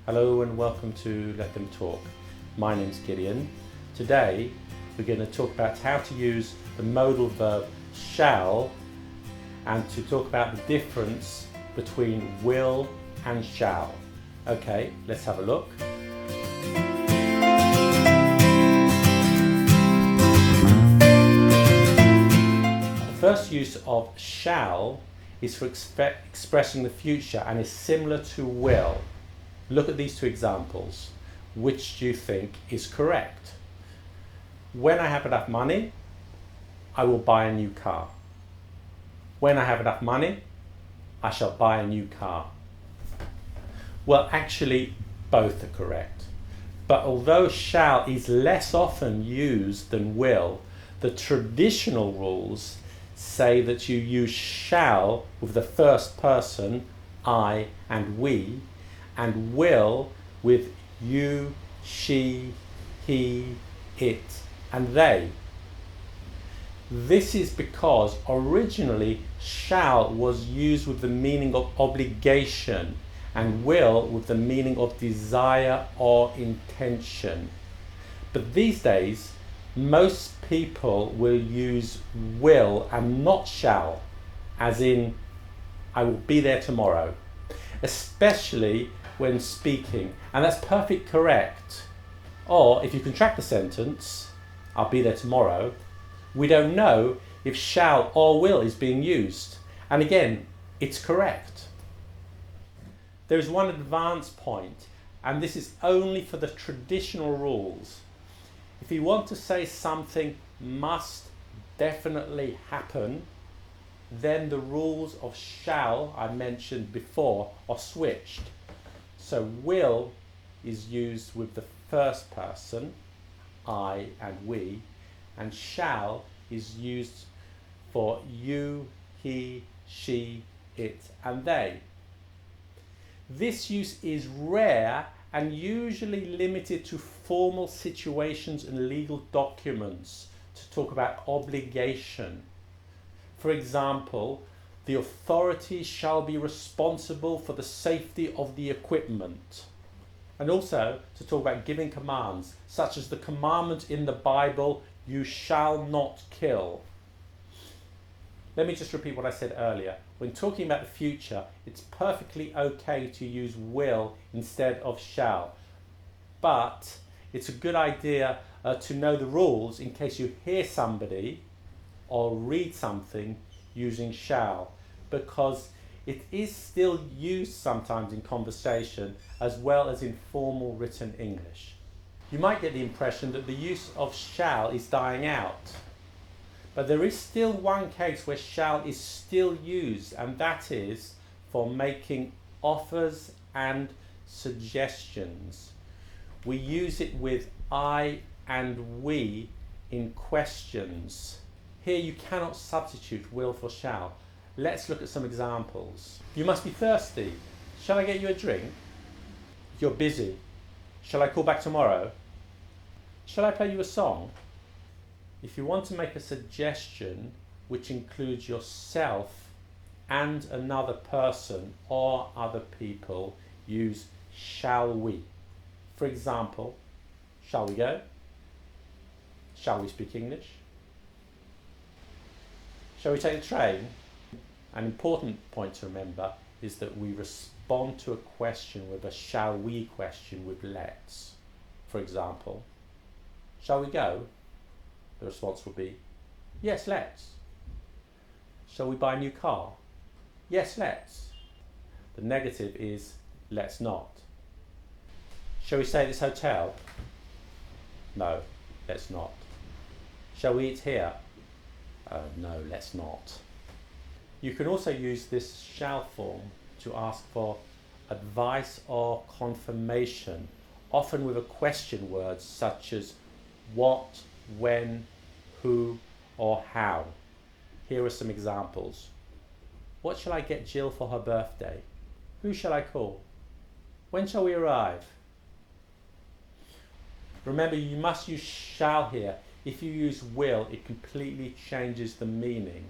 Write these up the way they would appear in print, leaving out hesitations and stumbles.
Hello and welcome to Let Them Talk. My name's Gideon. Today we're going to talk about how to use the modal verb shall and to talk about the difference between will and shall. Okay, let's have a look. The first use of shall is for expressing the future and is similar to will. Look at these two examples. Which do you think is correct? When I have enough money, I will buy a new car. When I have enough money, I shall buy a new car. Well, actually, both are correct. But although shall is less often used than will, the traditional rules say that you use shall with the first person, I and we, and will with you, she, he, it, and they. This is because originally shall was used with the meaning of obligation and will with the meaning of desire or intention. But these days, most people will use will and not shall, as in, I will be there tomorrow, especially when speaking, and that's perfectly correct. Or if you contract the sentence, I'll be there tomorrow, we don't know if shall or will is being used. And again, it's correct. There is one advance point, and this is only for the traditional rules. If you want to say something must definitely happen, then the rules of shall I mentioned before are switched. So will is used with the first person, I and we, and shall is used for you, he, she, it, and they. This use is rare and usually limited to formal situations and legal documents to talk about obligation. For example, the authority shall be responsible for the safety of the equipment. And also to talk about giving commands, such as the commandment in the Bible, you shall not kill. Let me just repeat what I said earlier. When talking about the future, it's perfectly okay to use will instead of shall. But it's a good idea to know the rules in case you hear somebody or read something using shall, because it is still used sometimes in conversation as well as in formal written English. You might get the impression that the use of shall is dying out, but there is still one case where shall is still used, and that is for making offers and suggestions. We use it with I and we in questions. Here you cannot substitute will for shall. Let's look at some examples. You must be thirsty. Shall I get you a drink? You're busy. Shall I call back tomorrow? Shall I play you a song? If you want to make a suggestion which includes yourself and another person or other people, use shall we. For example, shall we go? Shall we speak English? Shall we take the train? An important point to remember is that we respond to a question with a shall we question with let's. For example, shall we go? The response will be, yes, let's. Shall we buy a new car? Yes, let's. The negative is, let's not. Shall we stay at this hotel? No, let's not. Shall we eat here? No, let's not. You can also use this shall form to ask for advice or confirmation, often with a question word such as what, when, who, or how. Here are some examples. What shall I get Jill for her birthday? Who shall I call? When shall we arrive? Remember, you must use shall here. If you use will, it completely changes the meaning.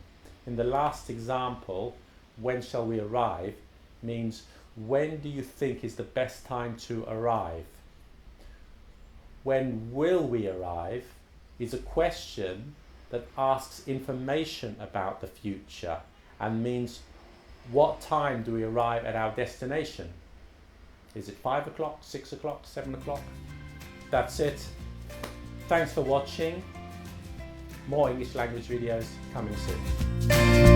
In the last example, when shall we arrive, means When do you think is the best time to arrive? When will we arrive is a question that asks information about the future and means what time do we arrive at our destination? Is it 5 o'clock, 6 o'clock, 7 o'clock? That's it. Thanks for watching. More English language videos coming soon.